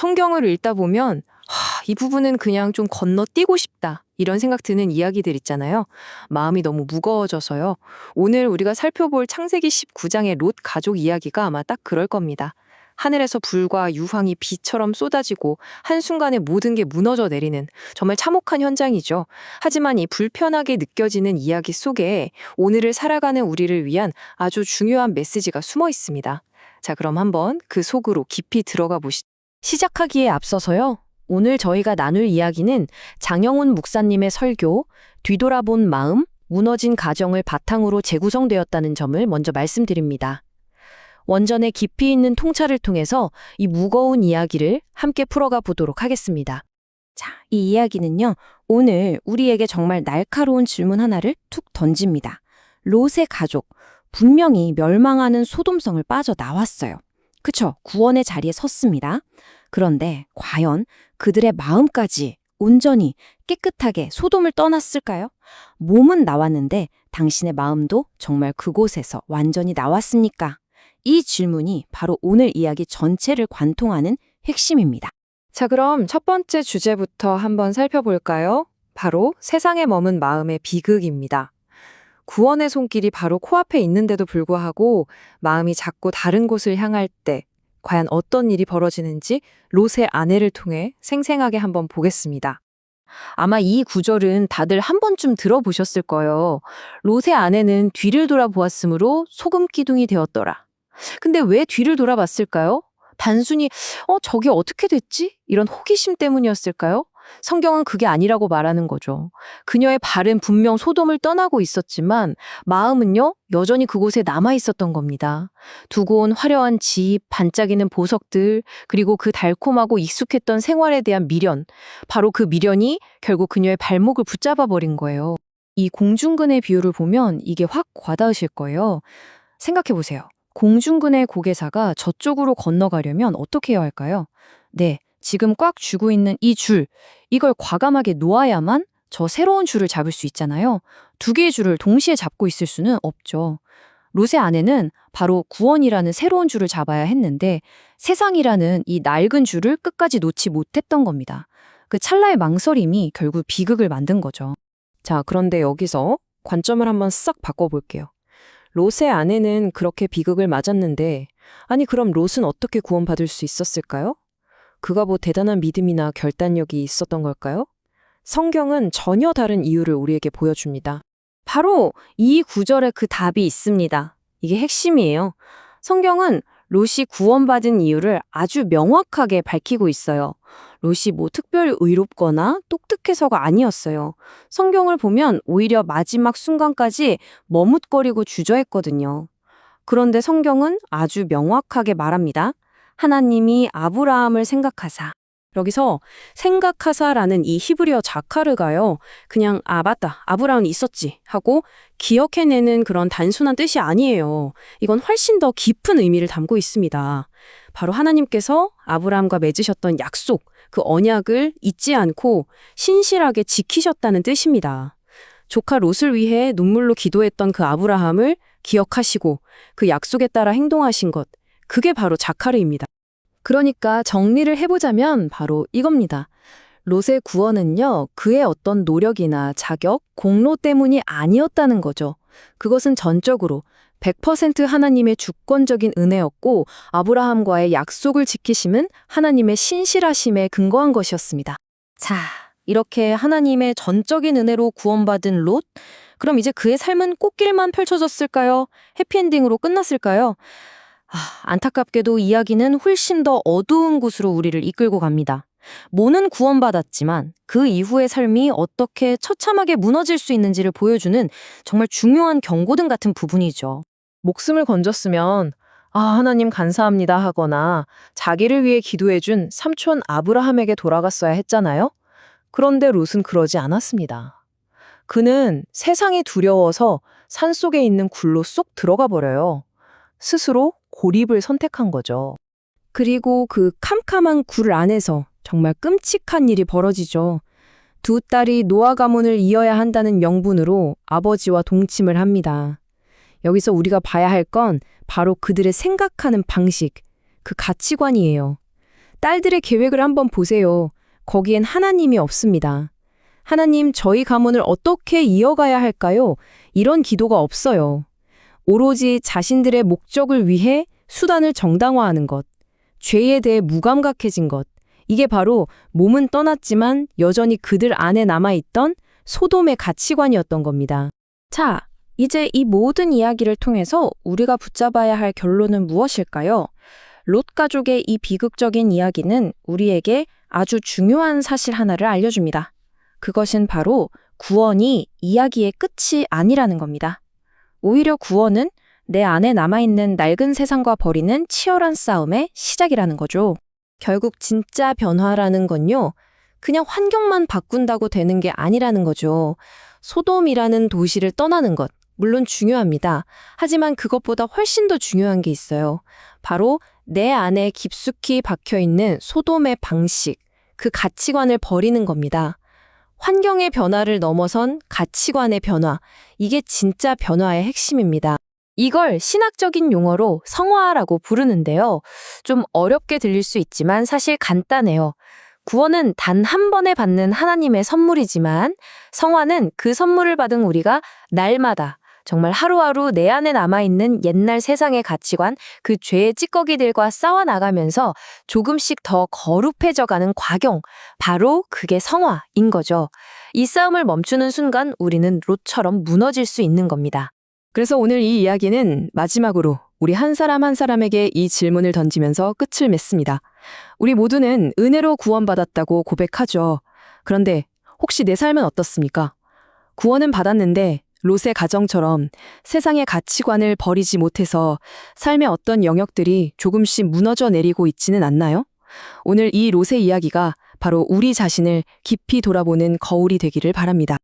성경을 읽다 보면 이 부분은 그냥 좀 건너뛰고 싶다. 이런 생각 드는 이야기들 있잖아요. 마음이 너무 무거워져서요. 오늘 우리가 살펴볼 창세기 19장의 롯 가족 이야기가 아마 딱 그럴 겁니다. 하늘에서 불과 유황이 비처럼 쏟아지고 한순간에 모든 게 무너져 내리는 정말 참혹한 현장이죠. 하지만 이 불편하게 느껴지는 이야기 속에 오늘을 살아가는 우리를 위한 아주 중요한 메시지가 숨어 있습니다. 자, 그럼 한번 그 속으로 깊이 들어가 보시죠. 시작하기에 앞서서요. 오늘 저희가 나눌 이야기는 장영훈 목사님의 설교, 뒤돌아본 마음, 무너진 가정을 바탕으로 재구성되었다는 점을 먼저 말씀드립니다. 원전의 깊이 있는 통찰을 통해서 이 무거운 이야기를 함께 풀어가 보도록 하겠습니다. 자, 이 이야기는요, 오늘 우리에게 정말 날카로운 질문 하나를 툭 던집니다. 롯의 가족, 분명히 멸망하는 소돔성을 빠져나왔어요. 그쵸? 구원의 자리에 섰습니다. 그런데 과연 그들의 마음까지 온전히 깨끗하게 소돔을 떠났을까요? 몸은 나왔는데 당신의 마음도 정말 그곳에서 완전히 나왔습니까? 이 질문이 바로 오늘 이야기 전체를 관통하는 핵심입니다. 자, 그럼 첫 번째 주제부터 한번 살펴볼까요? 바로 세상에 머문 마음의 비극입니다. 구원의 손길이 바로 코앞에 있는데도 불구하고 마음이 자꾸 다른 곳을 향할 때 과연 어떤 일이 벌어지는지 롯의 아내를 통해 생생하게 한번 보겠습니다. 아마 이 구절은 다들 한 번쯤 들어보셨을 거예요. 롯의 아내는 뒤를 돌아보았으므로 소금 기둥이 되었더라. 근데 왜 뒤를 돌아봤을까요? 단순히 저게 어떻게 됐지? 이런 호기심 때문이었을까요? 성경은 그게 아니라고 말하는 거죠. 그녀의 발은 분명 소돔을 떠나고 있었지만 마음은요, 여전히 그곳에 남아 있었던 겁니다. 두고 온 화려한 집, 반짝이는 보석들, 그리고 그 달콤하고 익숙했던 생활에 대한 미련. 바로 그 미련이 결국 그녀의 발목을 붙잡아 버린 거예요. 이 공중근의 비유를 보면 이게 확 와닿으실 거예요. 생각해 보세요. 공중근의 고개사가 저쪽으로 건너가려면 어떻게 해야 할까요? 네, 지금 꽉 쥐고 있는 이 줄, 이걸 과감하게 놓아야만 저 새로운 줄을 잡을 수 있잖아요. 두 개의 줄을 동시에 잡고 있을 수는 없죠. 롯의 아내는 바로 구원이라는 새로운 줄을 잡아야 했는데 세상이라는 이 낡은 줄을 끝까지 놓지 못했던 겁니다. 그 찰나의 망설임이 결국 비극을 만든 거죠. 자, 그런데 여기서 관점을 한번 싹 바꿔볼게요. 롯의 아내는 그렇게 비극을 맞았는데, 아니 그럼 롯은 어떻게 구원받을 수 있었을까요? 그가 뭐 대단한 믿음이나 결단력이 있었던 걸까요? 성경은 전혀 다른 이유를 우리에게 보여줍니다. 바로 이 구절에 그 답이 있습니다. 이게 핵심이에요. 성경은 롯이 구원받은 이유를 아주 명확하게 밝히고 있어요. 롯이 뭐 특별 의롭거나 똑똑해서가 아니었어요. 성경을 보면 오히려 마지막 순간까지 머뭇거리고 주저했거든요. 그런데 성경은 아주 명확하게 말합니다. 하나님이 아브라함을 생각하사. 여기서 생각하사라는 이 히브리어 자카르가요. 그냥 맞다. 아브라함이 있었지 하고 기억해내는 그런 단순한 뜻이 아니에요. 이건 훨씬 더 깊은 의미를 담고 있습니다. 바로 하나님께서 아브라함과 맺으셨던 약속, 그 언약을 잊지 않고 신실하게 지키셨다는 뜻입니다. 조카 롯을 위해 눈물로 기도했던 그 아브라함을 기억하시고 그 약속에 따라 행동하신 것, 그게 바로 자카르입니다. 그러니까 정리를 해보자면 바로 이겁니다. 롯의 구원은요, 그의 어떤 노력이나 자격, 공로 때문이 아니었다는 거죠. 그것은 전적으로 100% 하나님의 주권적인 은혜였고 아브라함과의 약속을 지키심은 하나님의 신실하심에 근거한 것이었습니다. 자, 이렇게 하나님의 전적인 은혜로 구원받은 롯? 그럼 이제 그의 삶은 꽃길만 펼쳐졌을까요? 해피엔딩으로 끝났을까요? 안타깝게도 이야기는 훨씬 더 어두운 곳으로 우리를 이끌고 갑니다. 모는 구원받았지만 그 이후의 삶이 어떻게 처참하게 무너질 수 있는지를 보여주는 정말 중요한 경고등 같은 부분이죠. 목숨을 건졌으면 하나님 감사합니다 하거나 자기를 위해 기도해준 삼촌 아브라함에게 돌아갔어야 했잖아요. 그런데 롯은 그러지 않았습니다. 그는 세상이 두려워서 산속에 있는 굴로 쏙 들어가 버려요. 스스로 고립을 선택한 거죠. 그리고 그 캄캄한 굴 안에서 정말 끔찍한 일이 벌어지죠. 두 딸이 노아 가문을 이어야 한다는 명분으로 아버지와 동침을 합니다. 여기서 우리가 봐야 할 건 바로 그들의 생각하는 방식, 그 가치관이에요. 딸들의 계획을 한번 보세요. 거기엔 하나님이 없습니다. 하나님, 저희 가문을 어떻게 이어가야 할까요? 이런 기도가 없어요. 오로지 자신들의 목적을 위해 수단을 정당화하는 것, 죄에 대해 무감각해진 것, 이게 바로 몸은 떠났지만 여전히 그들 안에 남아있던 소돔의 가치관이었던 겁니다. 자, 이제 이 모든 이야기를 통해서 우리가 붙잡아야 할 결론은 무엇일까요? 롯 가족의 이 비극적인 이야기는 우리에게 아주 중요한 사실 하나를 알려줍니다. 그것은 바로 구원이 이야기의 끝이 아니라는 겁니다. 오히려 구원은 내 안에 남아있는 낡은 세상과 벌이는 치열한 싸움의 시작이라는 거죠. 결국 진짜 변화라는 건요, 그냥 환경만 바꾼다고 되는 게 아니라는 거죠. 소돔이라는 도시를 떠나는 것, 물론 중요합니다. 하지만 그것보다 훨씬 더 중요한 게 있어요. 바로 내 안에 깊숙이 박혀있는 소돔의 방식, 그 가치관을 버리는 겁니다. 환경의 변화를 넘어선 가치관의 변화, 이게 진짜 변화의 핵심입니다. 이걸 신학적인 용어로 성화라고 부르는데요. 좀 어렵게 들릴 수 있지만 사실 간단해요. 구원은 단 한 번에 받는 하나님의 선물이지만 성화는 그 선물을 받은 우리가 날마다 정말 하루하루 내 안에 남아있는 옛날 세상의 가치관, 그 죄의 찌꺼기들과 싸워나가면서 조금씩 더 거룩해져가는 과정, 바로 그게 성화인 거죠. 이 싸움을 멈추는 순간 우리는 롯처럼 무너질 수 있는 겁니다. 그래서 오늘 이 이야기는 마지막으로 우리 한 사람 한 사람에게 이 질문을 던지면서 끝을 맺습니다. 우리 모두는 은혜로 구원받았다고 고백하죠. 그런데 혹시 내 삶은 어떻습니까? 구원은 받았는데 롯의 가정처럼 세상의 가치관을 버리지 못해서 삶의 어떤 영역들이 조금씩 무너져 내리고 있지는 않나요? 오늘 이 롯의 이야기가 바로 우리 자신을 깊이 돌아보는 거울이 되기를 바랍니다.